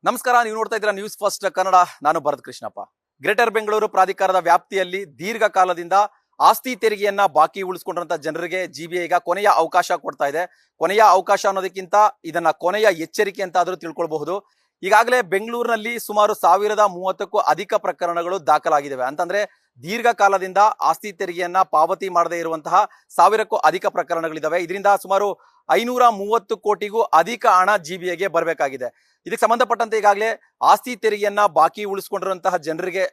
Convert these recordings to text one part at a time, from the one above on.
ನಮಸ್ಕಾರ, ನೀವು ನೋಡ್ತಾ ಇದ್ದೀರಾ ನ್ಯೂಸ್ ಫಸ್ಟ್ ಕನ್ನಡ. ನಾನು ಭರತ್ ಕೃಷ್ಣಪ್ಪ. ಗ್ರೇಟರ್ ಬೆಂಗಳೂರು ಪ್ರಾಧಿಕಾರದ ವ್ಯಾಪ್ತಿಯಲ್ಲಿ ದೀರ್ಘಕಾಲದಿಂದ ಆಸ್ತಿ ತೆರಿಗೆಯನ್ನ ಬಾಕಿ ಉಳಿಸ್ಕೊಂಡಿರುವಂತ ಜನರಿಗೆ ಜಿಬಿಎ ಈಗ ಕೊನೆಯ ಅವಕಾಶ ಕೊಡ್ತಾ ಇದೆ. ಕೊನೆಯ ಅವಕಾಶ ಅನ್ನೋದಕ್ಕಿಂತ ಇದನ್ನ ಕೊನೆಯ ಎಚ್ಚರಿಕೆ ಅಂತ ಆದ್ರೂ ತಿಳ್ಕೊಳ್ಬಹುದು. ಈಗಾಗಲೇ ಬೆಂಗಳೂರಿನಲ್ಲಿ ಸುಮಾರು 1030ಕ್ಕೂ ಅಧಿಕ ಪ್ರಕರಣಗಳು ದಾಖಲಾಗಿದ್ದಾವೆ. ಅಂತಂದ್ರೆ ದೀರ್ಘಕಾಲದಿಂದ ಆಸ್ತಿ ತೆರಿಗೆಯನ್ನ ಪಾವತಿ ಮಾಡದೇ ಇರುವಂತಹ 1000ಕ್ಕೂ ಅಧಿಕ ಪ್ರಕರಣಗಳಿದಾವೆ. ಇದರಿಂದ ಸುಮಾರು 530 ಕೋಟಿಗೂ ಅಧಿಕ ಹಣ ಜಿಬಿಎಗೆ ಬರಬೇಕಾಗಿದೆ. ಇದಕ್ಕೆ ಸಂಬಂಧಪಟ್ಟಂತೆ ಈಗಾಗಲೇ ಆಸ್ತಿ ತೆರಿಗೆಯನ್ನ ಬಾಕಿ ಉಳಿಸ್ಕೊಂಡಿರುವಂತಹ ಜನರಿಗೆ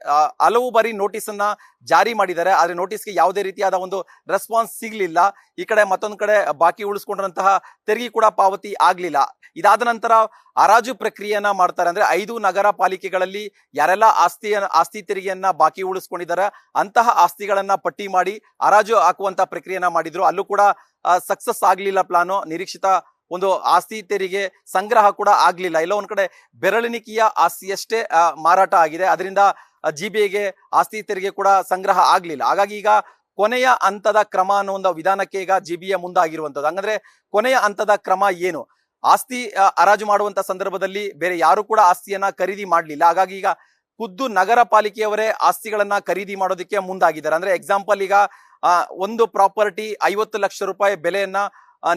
ಹಲವು ಬಾರಿ ನೋಟಿಸ್ ಅನ್ನ ಜಾರಿ ಮಾಡಿದ್ದಾರೆ. ಆದ್ರೆ ನೋಟಿಸ್ಗೆ ಯಾವುದೇ ರೀತಿಯಾದ ಒಂದು ರೆಸ್ಪಾನ್ಸ್ ಸಿಗ್ಲಿಲ್ಲ. ಈ ಕಡೆ ಮತ್ತೊಂದು ಕಡೆ ಬಾಕಿ ಉಳಿಸ್ಕೊಂಡಿರುವಂತಹ ತೆರಿಗೆ ಕೂಡ ಪಾವತಿ ಆಗ್ಲಿಲ್ಲ. ಇದಾದ ನಂತರ ಹರಾಜು ಪ್ರಕ್ರಿಯೆಯನ್ನ ಮಾಡ್ತಾರೆ. ಅಂದ್ರೆ 5 ನಗರ ಪಾಲಿಕೆಗಳಲ್ಲಿ ಯಾರೆಲ್ಲ ಆಸ್ತಿ ತೆರಿಗೆಯನ್ನ ಬಾಕಿ ಉಳಿಸ್ಕೊಂಡಿದ್ದಾರೆ ಅಂತಹ ಆಸ್ತಿಗಳನ್ನ ಪಟ್ಟಿ ಮಾಡಿ ಹರಾಜು ಹಾಕುವಂತ ಪ್ರಕ್ರಿಯೆಯನ್ನ ಮಾಡಿದ್ರು. ಅಲ್ಲೂ ಕೂಡ ಸಕ್ಸಸ್ ಆಗ್ಲಿಲ್ಲ ಪ್ಲಾನು. ನಿರೀಕ್ಷಿತ ಒಂದು ಆಸ್ತಿ ತೆರಿಗೆ ಸಂಗ್ರಹ ಕೂಡ ಆಗ್ಲಿಲ್ಲ. ಎಲ್ಲ ಒಂದ್ ಕಡೆ ಬೆರಳೆಣಿಕೆಯ ಆಸ್ತಿಯಷ್ಟೇ ಮಾರಾಟ ಆಗಿದೆ. ಅದರಿಂದ ಜಿಬಿಎಗೆ ಆಸ್ತಿ ತೆರಿಗೆ ಕೂಡ ಸಂಗ್ರಹ ಆಗ್ಲಿಲ್ಲ. ಹಾಗಾಗಿ ಈಗ ಕೊನೆಯ ಹಂತದ ಕ್ರಮ ಅನ್ನೋ ಒಂದು ವಿಧಾನಕ್ಕೆ ಈಗ ಜಿಬಿಎ ಮುಂದಾಗಿರುವಂತದ್ದು. ಹಂಗಂದ್ರೆ ಕೊನೆಯ ಹಂತದ ಕ್ರಮ ಏನು? ಆಸ್ತಿ ಹರಾಜು ಮಾಡುವಂತ ಸಂದರ್ಭದಲ್ಲಿ ಬೇರೆ ಯಾರು ಕೂಡ ಆಸ್ತಿಯನ್ನ ಖರೀದಿ ಮಾಡ್ಲಿಲ್ಲ. ಹಾಗಾಗಿ ಈಗ ಖುದ್ದು ನಗರ ಪಾಲಿಕೆಯವರೇ ಆಸ್ತಿಗಳನ್ನ ಖರೀದಿ ಮಾಡೋದಕ್ಕೆ ಮುಂದಾಗಿದ್ದಾರೆ. ಅಂದ್ರೆ ಎಕ್ಸಾಂಪಲ್, ಈಗ ಒಂದು ಪ್ರಾಪರ್ಟಿ 50 ಲಕ್ಷ ರೂಪಾಯಿ ಬೆಲೆಯನ್ನ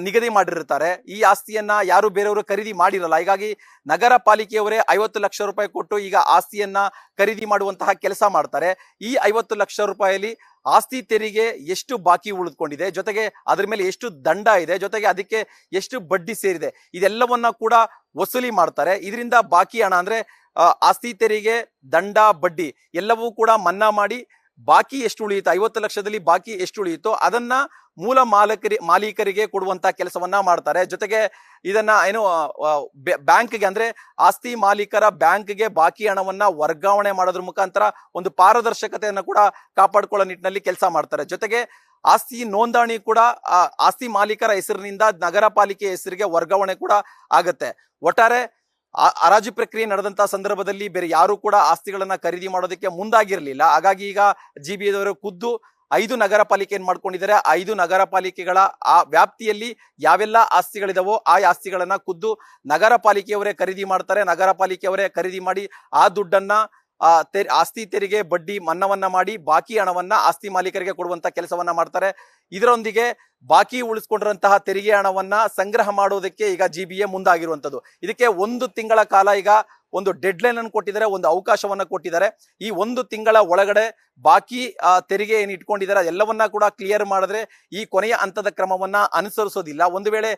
ನಿಗದಿ ಮಾಡಿರ್ತಾರೆ. ಈ ಆಸ್ತಿಯನ್ನ ಯಾರು ಬೇರೆಯವರು ಖರೀದಿ ಮಾಡಿರಲ್ಲ. ಹೀಗಾಗಿ ನಗರ ಪಾಲಿಕೆಯವರೇ 50 ಲಕ್ಷ ರೂಪಾಯಿ ಕೊಟ್ಟು ಈಗ ಆಸ್ತಿಯನ್ನ ಖರೀದಿ ಮಾಡುವಂತಹ ಕೆಲಸ ಮಾಡ್ತಾರೆ. ಈ 50 ಲಕ್ಷ ರೂಪಾಯಿಯಲ್ಲಿ ಆಸ್ತಿ ತೆರಿಗೆ ಎಷ್ಟು ಬಾಕಿ ಉಳಿದುಕೊಂಡಿದೆ, ಜೊತೆಗೆ ಅದ್ರ ಮೇಲೆ ಎಷ್ಟು ದಂಡ ಇದೆ, ಜೊತೆಗೆ ಅದಕ್ಕೆ ಎಷ್ಟು ಬಡ್ಡಿ ಸೇರಿದೆ, ಇದೆಲ್ಲವನ್ನ ಕೂಡ ವಸೂಲಿ ಮಾಡ್ತಾರೆ. ಇದರಿಂದ ಬಾಕಿ ಹಣ ಅಂದ್ರೆ ಆಸ್ತಿ ತೆರಿಗೆ, ದಂಡ, ಬಡ್ಡಿ ಎಲ್ಲವೂ ಕೂಡ ಮನ್ನಾ ಮಾಡಿ ಬಾಕಿ ಎಷ್ಟು ಉಳಿಯಿತು, 50 ಲಕ್ಷದಲ್ಲಿ ಬಾಕಿ ಎಷ್ಟು ಉಳಿಯಿತು ಅದನ್ನ ಮೂಲ ಮಾಲೀಕರಿಗೆ ಕೊಡುವಂತ ಕೆಲಸವನ್ನ ಮಾಡ್ತಾರೆ. ಜೊತೆಗೆ ಇದನ್ನ ಏನು ಬ್ಯಾಂಕ್ಗೆ ಅಂದ್ರೆ ಆಸ್ತಿ ಮಾಲೀಕರ ಬ್ಯಾಂಕ್ಗೆ ಬಾಕಿ ಹಣವನ್ನ ವರ್ಗಾವಣೆ ಮಾಡೋದ್ರ ಮುಖಾಂತರ ಒಂದು ಪಾರದರ್ಶಕತೆಯನ್ನ ಕೂಡ ಕಾಪಾಡಿಕೊಳ್ಳೋ ನಿಟ್ಟಿನಲ್ಲಿ ಕೆಲಸ ಮಾಡ್ತಾರೆ. ಜೊತೆಗೆ ಆಸ್ತಿ ನೋಂದಣಿ ಕೂಡ ಆಸ್ತಿ ಮಾಲೀಕರ ಹೆಸರಿನಿಂದ ನಗರ ಪಾಲಿಕೆ ಹೆಸರಿಗೆ ವರ್ಗಾವಣೆ ಕೂಡ ಆಗತ್ತೆ. ಒಟ್ಟಾರೆ ಹರಾಜು ಪ್ರಕ್ರಿಯೆ ನಡೆದಂತಹ ಸಂದರ್ಭದಲ್ಲಿ ಬೇರೆ ಯಾರು ಕೂಡ ಆಸ್ತಿಗಳನ್ನ ಖರೀದಿ ಮಾಡೋದಕ್ಕೆ ಮುಂದಾಗಿರ್ಲಿಲ್ಲ. ಹಾಗಾಗಿ ಈಗ ಜಿಬಿಎದವರು ಖುದ್ದು 5 ನಗರ ಪಾಲಿಕೆ ಏನ್ ಮಾಡ್ಕೊಂಡಿದ್ದಾರೆ, 5 ನಗರ ಪಾಲಿಕೆಗಳ ಆ ವ್ಯಾಪ್ತಿಯಲ್ಲಿ ಯಾವೆಲ್ಲ ಆಸ್ತಿಗಳಿದಾವೋ ಆ ಆಸ್ತಿಗಳನ್ನ ಖುದ್ದು ನಗರ ಪಾಲಿಕೆಯವರೇ ಖರೀದಿ ಮಾಡ್ತಾರೆ. ನಗರ ಪಾಲಿಕೆಯವರೇ ಖರೀದಿ ಮಾಡಿ ಆ ದುಡ್ಡನ್ನ ಆಸ್ತಿ ತೆರಿಗೆ ಬಡ್ಡಿ ಮನ್ನವನ್ನ ಮಾಡಿ ಬಾಕಿ ಹಣವನ್ನ ಆಸ್ತಿ ಮಾಲೀಕರಿಗೆ ಕೊಡುವಂತ ಕೆಲಸವನ್ನ ಮಾಡ್ತಾರೆ. ಇದರೊಂದಿಗೆ ಬಾಕಿ ಉಳಿಸ್ಕೊಂಡಿರುವಂತಹ ತೆರಿಗೆ ಹಣವನ್ನ ಸಂಗ್ರಹ ಮಾಡೋದಕ್ಕೆ ಈಗ ಜಿಬಿಎ ಮುಂದಾಗಿರುವಂತದ್ದು. ಇದಕ್ಕೆ 1 ತಿಂಗಳ ಕಾಲ ಈಗ ಒಂದು ಡೆಡ್ ಲೈನ್ ಅನ್ನು ಕೊಟ್ಟಿದ್ದಾರೆ, ಒಂದು ಅವಕಾಶವನ್ನ ಕೊಟ್ಟಿದ್ದಾರೆ. ಈ 1 ತಿಂಗಳ ಒಳಗಡೆ ಬಾಕಿ ತೆರಿಗೆ ಏನ್ ಇಟ್ಕೊಂಡಿದ್ದಾರೆ ಎಲ್ಲವನ್ನ ಕೂಡ ಕ್ಲಿಯರ್ ಮಾಡಿದ್ರೆ ಈ ಕೊನೆಯ ಹಂತದ ಕ್ರಮವನ್ನ ಅನುಸರಿಸೋದಿಲ್ಲ. ಒಂದು ವೇಳೆ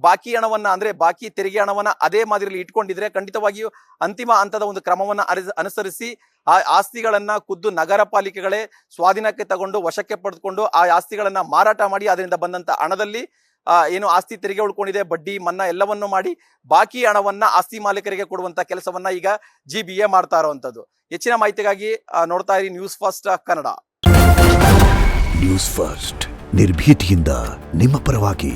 ಬಾಕಿ ಹಣವನ್ನ ಅಂದ್ರೆ ಬಾಕಿ ತೆರಿಗೆ ಹಣವನ್ನ ಅದೇ ಮಾದರಿಯಲ್ಲಿ ಇಟ್ಕೊಂಡಿದ್ರೆ ಖಂಡಿತವಾಗಿಯೂ ಅಂತಿಮ ಹಂತದ ಒಂದು ಕ್ರಮವನ್ನ ಅನುಸರಿಸಿ ಆ ಆಸ್ತಿಗಳನ್ನ ಖುದ್ದು ನಗರ ಪಾಲಿಕೆಗಳೇ ಸ್ವಾಧೀನಕ್ಕೆ ತಗೊಂಡು ವಶಕ್ಕೆ ಪಡೆದುಕೊಂಡು ಆ ಆಸ್ತಿಗಳನ್ನ ಮಾರಾಟ ಮಾಡಿ ಅದರಿಂದ ಬಂದಂತ ಹಣದಲ್ಲಿ ಏನು ಆಸ್ತಿ ತೆರಿಗೆ ಉಳ್ಕೊಂಡಿದೆ, ಬಡ್ಡಿ ಮನ್ನಾ ಎಲ್ಲವನ್ನು ಮಾಡಿ ಬಾಕಿ ಹಣವನ್ನ ಆಸ್ತಿ ಮಾಲೀಕರಿಗೆ ಕೊಡುವಂತ ಕೆಲಸವನ್ನ ಈಗ ಜಿಬಿಎ ಮಾಡ್ತಾ ಇರುವಂತದ್ದು. ಹೆಚ್ಚಿನ ಮಾಹಿತಿಗಾಗಿ ನೋಡ್ತಾ ಇರಿ news first Kannada. News first ನಿರ್ಭೀತಿಯಿಂದ ನಿಮ್ಮ ಪರವಾಗಿ.